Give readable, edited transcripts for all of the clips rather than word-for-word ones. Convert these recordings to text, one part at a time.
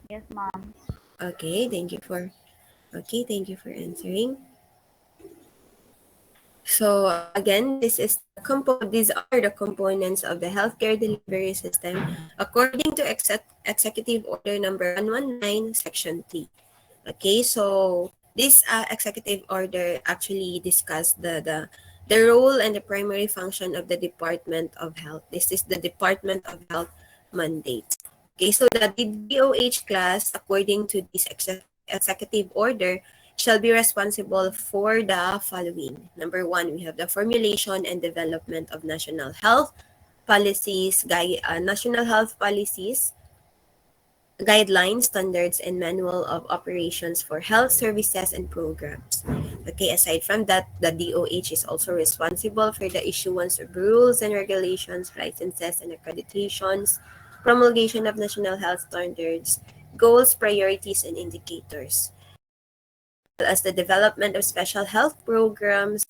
Yes, ma'am. Okay, thank you for answering. So again, these are the components of the healthcare delivery system according to Executive Order number 119, Section 3. Okay, so this executive order actually discussed the role and the primary function of the Department of Health. This is the Department of Health mandate. Okay, so the DOH class, according to this executive order, shall be responsible for the following. Number one, we have the formulation and development of national health policies, guidelines, standards, and manual of operations for health services and programs. Okay, aside from that, the DOH is also responsible for the issuance of rules and regulations, licenses and accreditations, promulgation of national health standards, goals, priorities, and indicators, as the development of special health programs,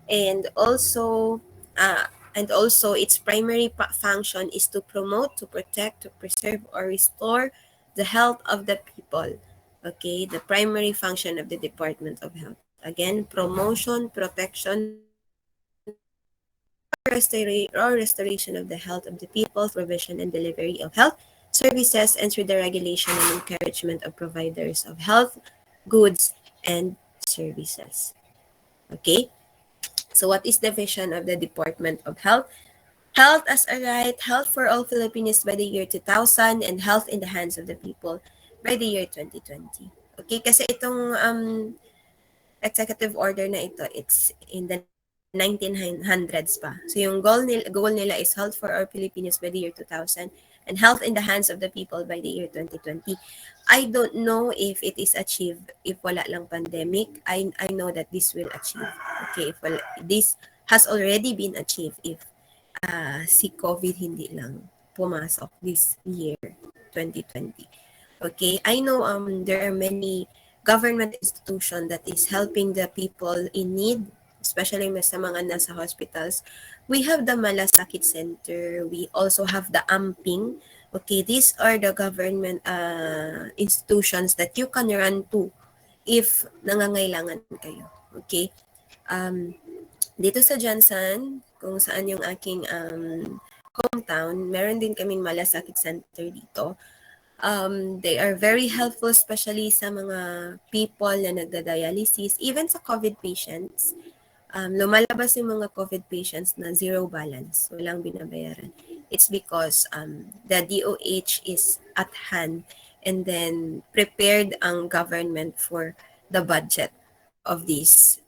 and also uh, its primary function is to promote, to protect, to preserve, or restore the health of the people. Okay, the primary function of the Department of Health. Again, promotion, protection, or restoration of the health of the people, provision and delivery of health services, and through the regulation and encouragement of providers of health goods and services. Okay, so what is the vision of the Department of Health? Health as a right, health for all Filipinos by the year 2000, and health in the hands of the people by the year 2020. Okay, kasi itong executive order na ito, it's in the 1900s pa. So yung goal nila is health for all Filipinos by the year 2000 and health in the hands of the people by the year 2020. I don't know if it is achieved if wala lang pandemic. I know that this will achieve. Okay, if this has already been achieved if si COVID hindi lang pumasok this year 2020. Okay, I know there are many government institution that is helping the people in need, especially sa mga nasa hospitals. We have the Malasakit Center. We also have the Amping. Okay, these are the government institutions that you can run to if nangangailangan kayo. Okay? Um, Dito sa Johnson, kung saan yung aking hometown, meron din kaming Malasakit Center dito. They are very helpful, especially sa mga people na nagda-dialysis, even sa COVID patients. Lumalabas yung mga COVID patients na zero balance, walang binabayaran. It's because the DOH is at hand and then prepared ang government for the budget of this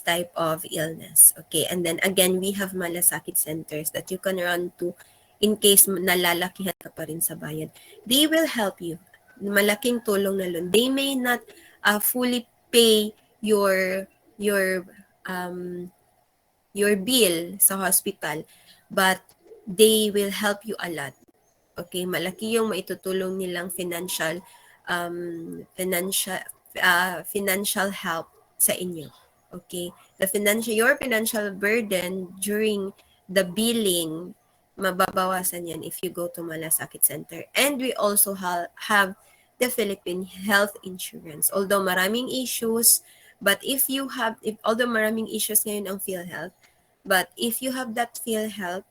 type of illness. Okay, and then again, we have malasakit centers that you can run to in case nalalakihan ka pa rin sa bayan. They will help you. Malaking tulong na lun. They may not fully pay your um, your bill sa hospital, but they will help you a lot. Okay, malaki yung maitutulong nilang financial financial help sa inyo. Okay, your financial burden during the billing, mababawasan yan if you go to Malasakit Center. And we also have the Philippine Health Insurance. Although maraming issues, but although maraming issues ngayon ang PhilHealth, but if you have that PhilHealth,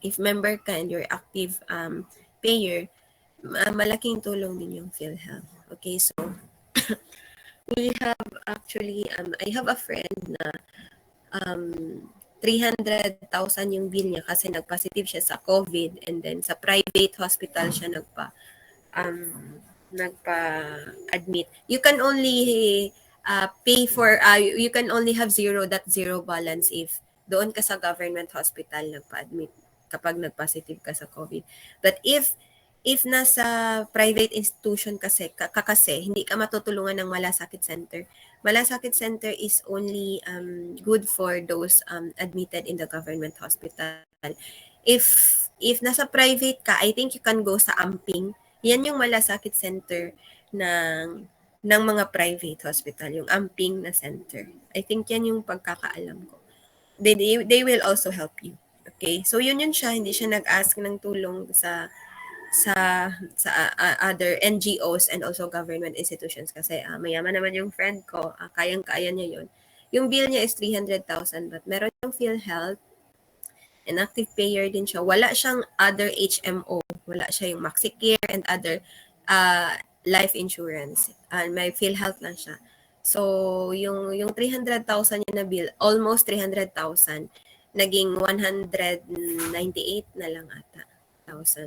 if member ka and you're active payer, malaking tulong din yung PhilHealth. Okay, so we have actually, I have a friend na um, 300,000 yung bill niya kasi nag-positive siya sa COVID, and then sa private hospital siya nagpa-admit. You can only you can only have zero balance if doon ka sa government hospital nagpa-admit kapag nag-positive ka sa COVID. But if nasa private institution kasi hindi ka matutulungan ng Malasakit Center. Malasakit Center is only good for those admitted in the government hospital. If nasa private ka, I think you can go sa Amping. Yan yung Malasakit Center ng mga private hospital, yung Amping na center. I think yan yung pagkakaalam ko. They will also help you. Okay? So yun siya, hindi siya nag-ask ng tulong other NGOs and also government institutions kasi mayaman naman yung friend ko, kayang-kaya niya yun. Yung bill niya is 300,000 but meron yung PhilHealth, an active payer din siya. Wala siyang other HMO, wala siya yung MaxiCare and other life insurance. May PhilHealth lang siya. So, yung 300,000 niya na bill, almost 300,000, naging 198 na lang ata.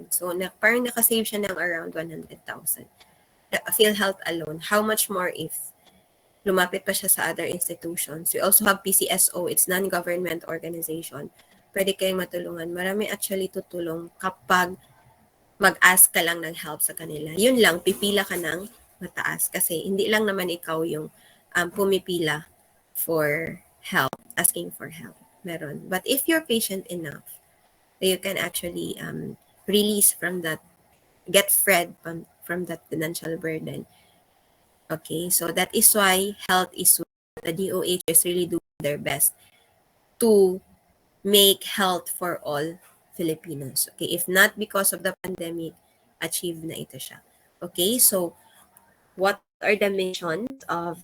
So, parang nakasave siya ng around 100,000. PhilHealth alone. How much more if lumapit pa siya sa other institutions? We also have PCSO. It's non-government organization. Pwede kayong matulungan. Marami actually tutulong kapag mag-ask ka lang ng help sa kanila. Yun lang, pipila ka ng mataas. Kasi hindi lang naman ikaw yung pumipila for help, asking for help. Meron. But if you're patient enough, you can actually release from that, get freed from that financial burden. Okay, so that is why health is the DOH is really doing their best to make health for all Filipinos. Okay, if not because of the pandemic, achieve na ito siya. Okay, so what are the missions of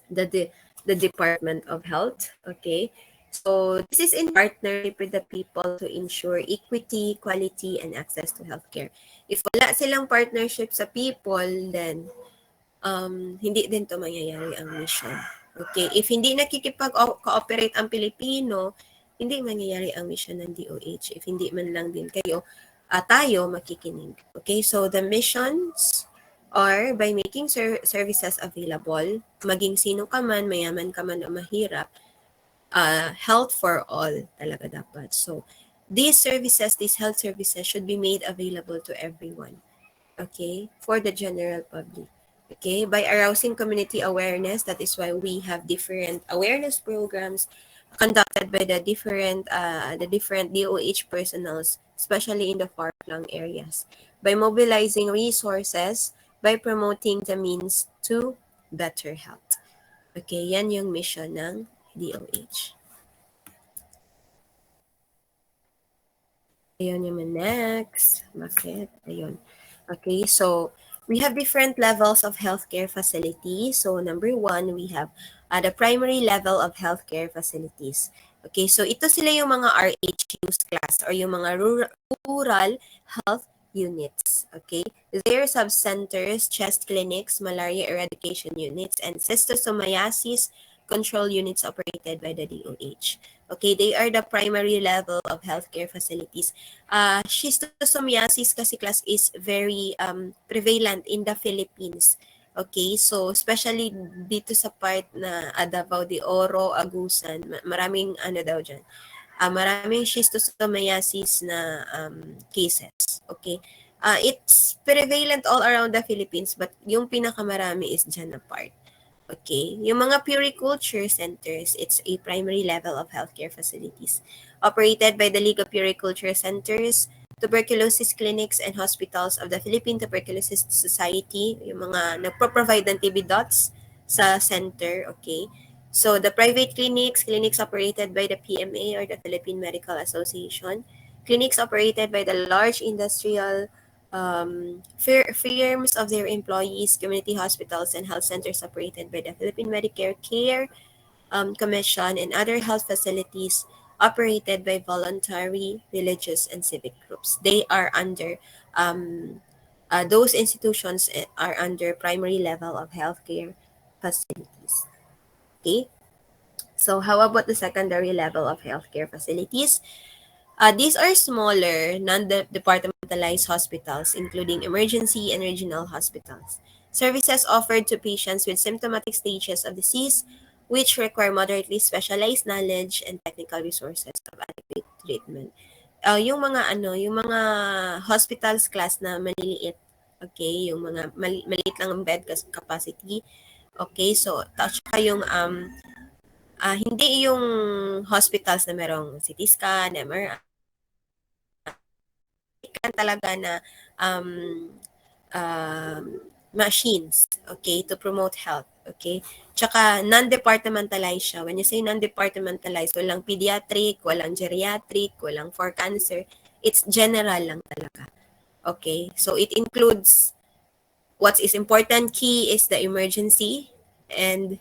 the Department of Health? Okay, so this is in partnership with the people to ensure equity, quality, and access to healthcare. If wala silang partnership sa people, then hindi din to mangyayari ang mission. Okay, if hindi nakikipag-cooperate ang Pilipino, hindi mangyayari ang mission ng DOH. If hindi man lang din tayo makikinig. Okay, so the missions are by making services available, maging sino ka man, mayaman ka man o mahirap, health for all talaga dapat. So, these health services should be made available to everyone. Okay, for the general public. Okay, by arousing community awareness, that is why we have different awareness programs conducted by the different DOH personnels, especially in the far-flung areas. By mobilizing resources, by promoting the means to better health. Okay, yan yung mission ng DOH. Ayun yung next. Bakit? Ayun. Okay, so we have different levels of healthcare facilities. So number 1, we have the primary level of healthcare facilities. Okay, so ito sila yung mga RHUs class or yung mga rural health units. Okay, their sub-centers, chest clinics, malaria eradication units, and schistosomiasis control units operated by the DOH. Okay, they are the primary level of healthcare facilities. Schistosomiasis kasi class is very prevalent in the Philippines. Okay, so especially dito sa part na Davao de Oro, Agusan, maraming daw dyan. Maraming schistosomiasis na cases. Okay, it's prevalent all around the Philippines but yung pinakamarami is dyan na part. Okay, yung mga puriculture centers, it's a primary level of healthcare facilities operated by the League of Puriculture Centers, tuberculosis clinics and hospitals of the Philippine Tuberculosis Society, yung mga nagpo-provide ng TB dots sa center. Okay, so the private clinics operated by the PMA or the Philippine Medical Association, clinics operated by the large industrial firms of their employees, community hospitals, and health centers operated by the Philippine Medicare Care Commission, and other health facilities operated by voluntary, religious, and civic groups. They are under, those institutions are under primary level of healthcare facilities. Okay? So how about the secondary level of healthcare facilities? These are smaller, non-departmentalized hospitals, including emergency and regional hospitals. Services offered to patients with symptomatic stages of disease, which require moderately specialized knowledge and technical resources of adequate treatment. Yung mga hospitals class na maliliit, okay, yung mga maliit lang ang bed capacity, okay, so tsaka yung hindi yung hospitals na merong CT scan, MRI, talaga na machines, okay, to promote health, okay? Tsaka non-departmentalized siya. When you say non-departmentalized, walang pediatric, walang geriatric, walang for cancer, it's general lang talaga. Okay, so it includes what is important key is the emergency and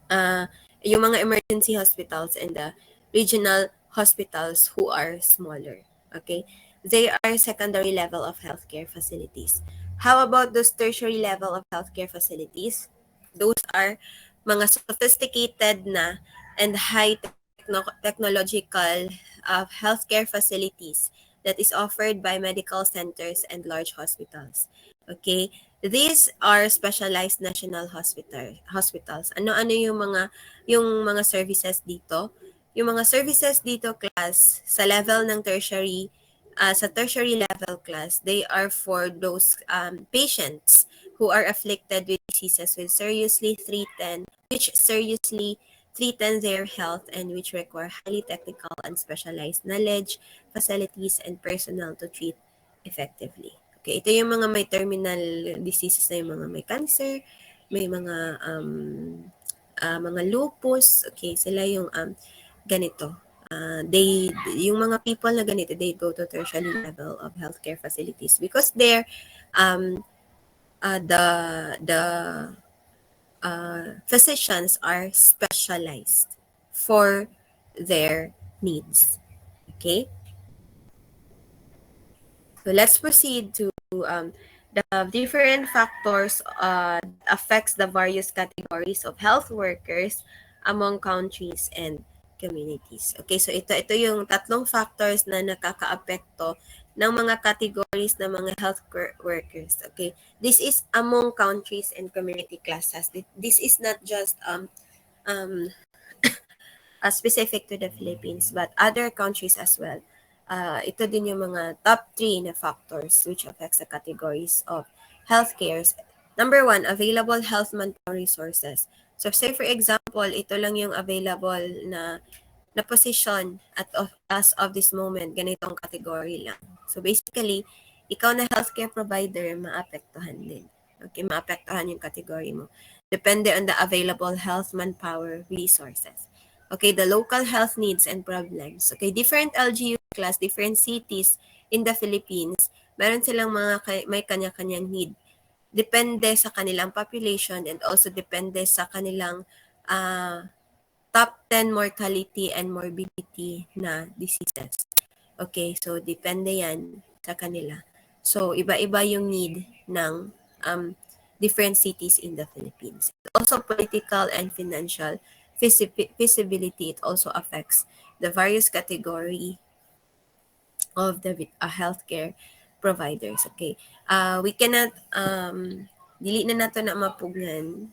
uh, yung mga emergency hospitals and the regional hospitals who are smaller. Okay? They are secondary level of healthcare facilities. How about those tertiary level of healthcare facilities? Those are mga sophisticated na and high technological healthcare facilities that is offered by medical centers and large hospitals. Okay? These are specialized national hospitals. Ano-ano yung mga services dito? Yung mga services dito class sa level ng tertiary sa tertiary level class, they are for those patients who are afflicted with diseases which seriously threaten their health and which require highly technical and specialized knowledge, facilities, and personnel to treat effectively. Okay, ito yung mga may terminal diseases na yung mga may cancer, may mga lupus, okay, sila yung ganito. Yung mga people na ganito, they go to tertiary level of healthcare facilities because there, the physicians are specialized for their needs. Okay? So let's proceed to the different factors that affects the various categories of health workers among countries and communities. Okay, so ito yung tatlong factors na nakakaapekto ng mga categories ng mga health workers. Okay, this is among countries and community classes. This is not just um, specific to the Philippines but other countries as well. Ito din yung mga top 3 na factors which affects the categories of healthcare. Number 1, available health manpower resources. So say for example, ito lang yung available na position as of this moment, ganitong category lang. So basically, ikaw na healthcare provider, maapektuhan din. Okay, maapektuhan yung category mo. Depende on the available health manpower resources. Okay, the local health needs and problems. Okay, different LGU class, different cities in the Philippines, meron silang may kanya-kanyang need. Depende sa kanilang population and also depende sa kanilang top 10 mortality and morbidity na diseases. Okay, so depende yan sa kanila. So, iba-iba yung need ng different cities in the Philippines. Also, political and financial feasibility, it also affects the various category of the healthcare providers. Okay, we cannot dili na nato na mapugnan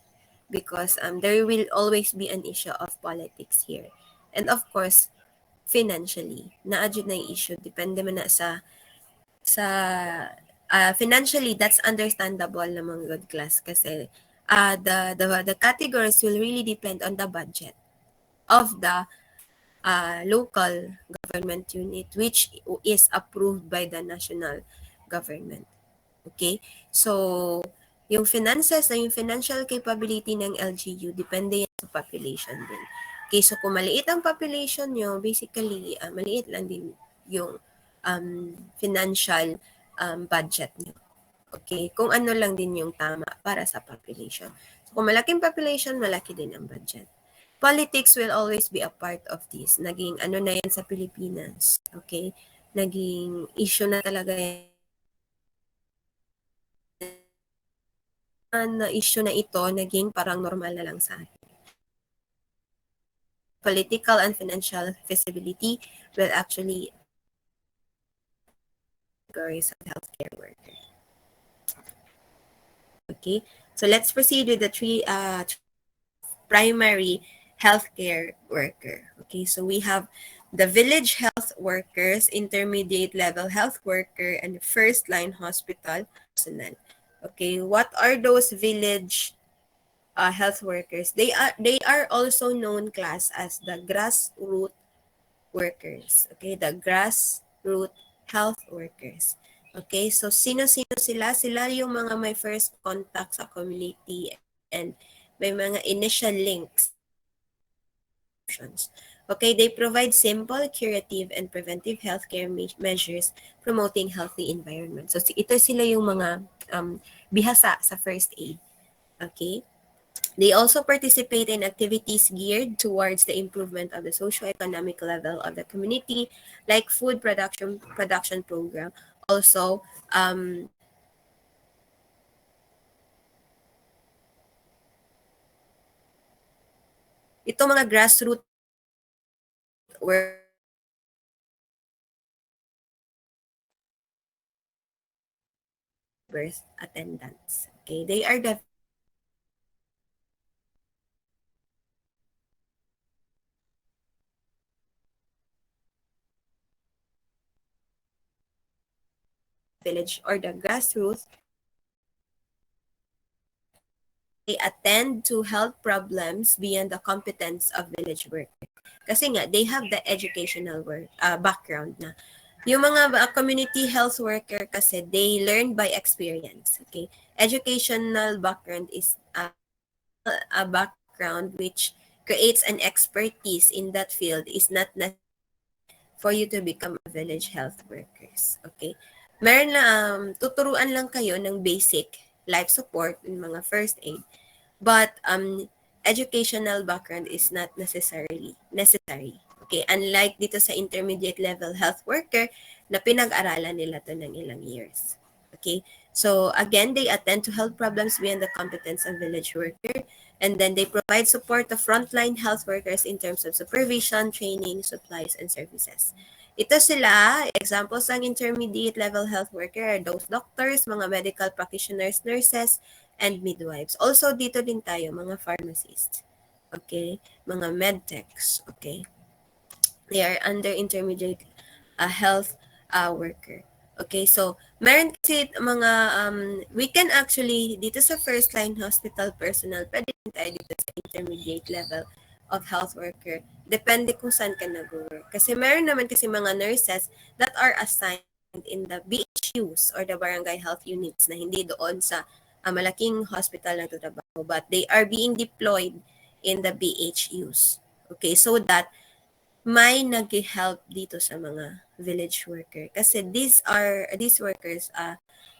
because there will always be an issue of politics here. And of course, financially, naadjud na yung issue. Depende man na sa financially, that's understandable namang good class kasi the categories will really depend on the budget of the local government unit which is approved by the national government. Okay? So, yung finances na yung financial capability ng LGU, depende yan sa population din. Okay, so kung maliit ang population nyo, basically, maliit lang din yung financial budget nyo. Okay, kung ano lang din yung tama para sa population. So, kung malaking population, malaki din ang budget. Politics will always be a part of this. Naging ano na yan sa Pilipinas. Okay? Naging issue na talaga yan. Na issue na ito, naging parang normal na lang sa atin. Political and financial feasibility will actually categories of healthcare workers. Okay, so let's proceed with the three primary healthcare worker. Okay, so we have the village health workers, intermediate level health worker, and first line hospital personnel. Okay, what are those village health workers? They are also known class as the grassroots workers. Okay, the grassroots health workers. Okay, so sino-sino sila? Sila yung mga may first contact sa community and may mga initial links. Okay, they provide simple, curative, and preventive healthcare measures promoting healthy environment. So ito sila yung mga bihasa sa first aid. Okay? They also participate in activities geared towards the improvement of the socio-economic level of the community, like food production program. Also, ito mga grassroots birth attendants. Okay, they are the village or the grassroots. They attend to health problems beyond the competence of village workers. Kasi nga, they have the educational background na. Yung mga community health worker kasi, they learn by experience. Okay? Educational background is a background which creates an expertise in that field is not necessary for you to become a village health workers. Okay? Meron na, tuturuan lang kayo ng basic life support, yung mga first aid. But educational background is not necessarily necessary. Okay, unlike dito sa intermediate level health worker na pinag-aralan nila to ng ilang years. Okay, so again, they attend to health problems beyond the competence of village worker, and then they provide support to frontline health workers in terms of supervision, training, supplies, and services. Ito sila, examples ng intermediate level health worker are those doctors, mga medical practitioners, nurses, and midwives. Also, dito din tayo, mga pharmacists. Okay? Mga medtechs. Okay? They are under intermediate health worker. Okay, so meron kasi mga, we can actually, dito sa first line hospital personnel, pwede din tayo dito sa intermediate level of health worker. Depende kung saan ka nag-work. Kasi meron naman kasi mga nurses that are assigned in the BHUs or the barangay health units na hindi doon sa malaking hospital na trabaho, but they are being deployed in the BHUs. Okay, so that may nag-help dito sa mga village worker kasi these workers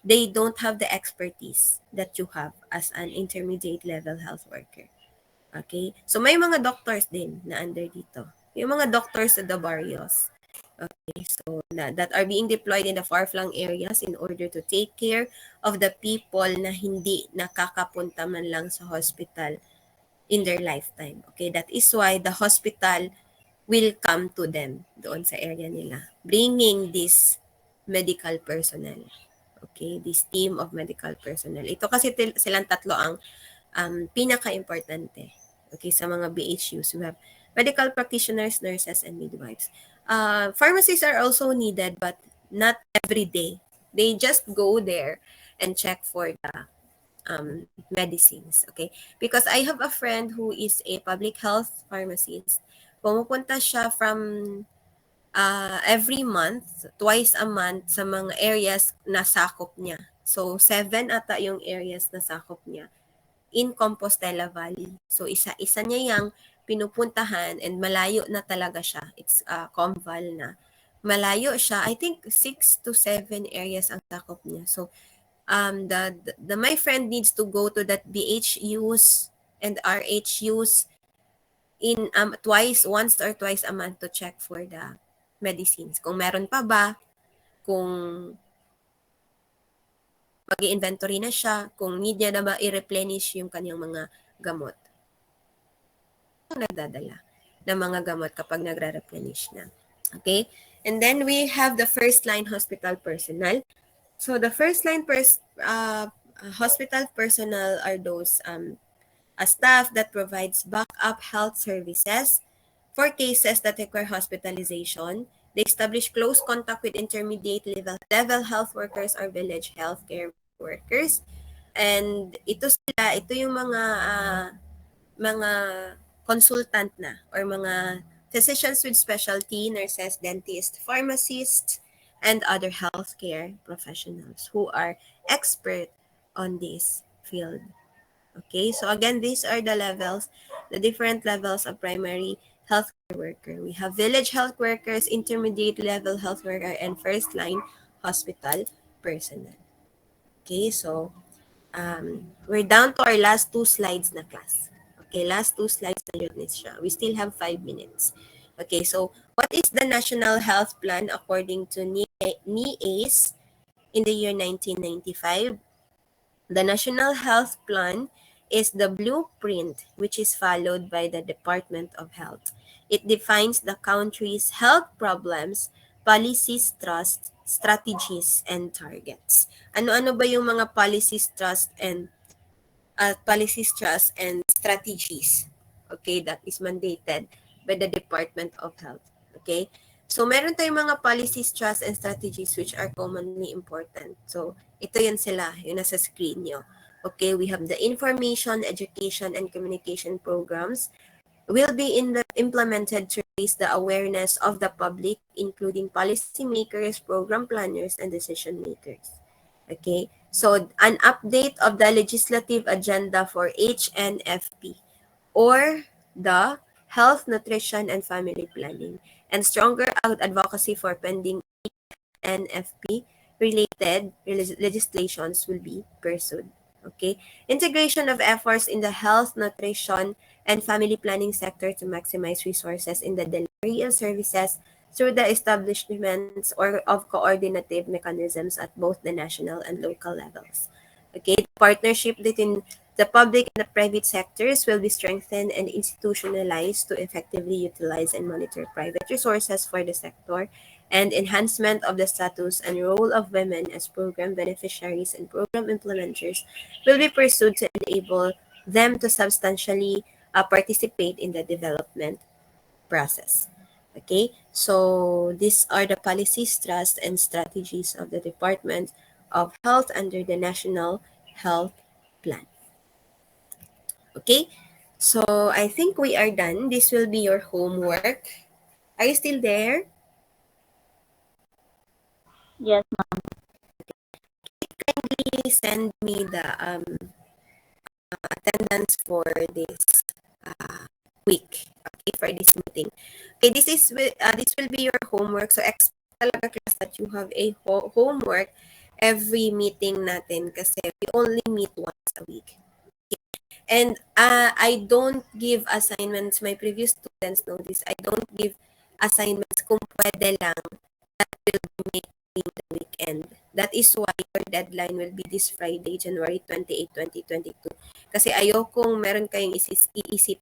they don't have the expertise that you have as an intermediate level health worker. Okay, so may mga doctors din na under dito, yung mga doctors sa the barrios. Okay, so that are being deployed in the far-flung areas in order to take care of the people na hindi nakakapunta man lang sa hospital in their lifetime. Okay, that is why the hospital will come to them doon sa area nila, bringing this medical personnel. Okay, this team of medical personnel. Ito kasi silang tatlo ang pinaka-importante. Okay, sa mga BHUs, we have medical practitioners, nurses, and midwives. Pharmacies are also needed, but not every day. They just go there and check for the medicines. Okay, because I have a friend who is a public health pharmacist. Pumupunta siya from every month, twice a month sa mga areas na sakop niya. So, 7 ata yung areas na sakop niya in Compostela Valley. So, isa-isa niya yung pinupuntahan and malayo na talaga siya. It's Comval na. Malayo siya. I think 6 to 7 areas ang sakop niya. So, my friend needs to go to that BHUs and RHUs in once or twice a month to check for the medicines. Kung meron pa ba, kung mag-inventory na siya, kung need niya na ba i-replenish yung kanyang mga gamot. Nagdadala ng mga gamot kapag nagre-replenish na. Okay? And then we have the first line hospital personnel. So the first line hospital personnel are those a staff that provides backup health services for cases that require hospitalization. They establish close contact with intermediate level health workers or village healthcare workers. And ito yung mga consultant na or mga physicians with specialty, nurses, dentists, pharmacists, and other healthcare professionals who are expert on this field. Okay, so again, these are the different levels of primary health worker. We have village health workers, intermediate level health worker, and first line hospital personnel. Okay, so we're down to our last two slides na class. Okay, last two slides na yun siya. We still have 5 minutes. Okay, so what is the National Health Plan according to NIAIS in the year 1995? The National Health Plan is the blueprint which is followed by the Department of Health. It defines the country's health problems, policies, trusts, strategies, and targets. Ano-ano ba yung mga policies, trust, and strategies, okay, that is mandated by the Department of Health. Okay? So, meron tayong mga policies, trust, and strategies which are commonly important. So, ito yan sila, yung nasa screen nyo. Okay, we have the information, education, and communication programs will be implemented to raise the awareness of the public, including policymakers, program planners, and decision makers. Okay, so an update of the legislative agenda for HNFP or the Health, Nutrition, and Family Planning, and stronger advocacy for pending NFP related legislations will be pursued. Okay, integration of efforts in the health, nutrition, and family planning sector to maximize resources in the delivery of services through the establishments or of coordinative mechanisms at both the national and local levels. Okay, the partnership between the public and the private sectors will be strengthened and institutionalized to effectively utilize and monitor private resources for the sector, and enhancement of the status and role of women as program beneficiaries and program implementers will be pursued to enable them to substantially participate in the development process. Okay, so these are the policies, trust, and strategies of the Department of Health under the National Health Plan. Okay, so I think we are done. This will be your homework. Are you still there? Yes, ma'am. Kindly send me the attendance for this week, okay, for this meeting. Okay, this will be your homework. So expect talaga class that you have a homework every meeting natin kasi we only meet once a week. Okay? And I don't give assignments. My previous students know this. I don't give assignments kung pwede lang. That will be made during the weekend. That is why your deadline will be this Friday, January 28, 2022. Kasi ayokong meron kayong iisip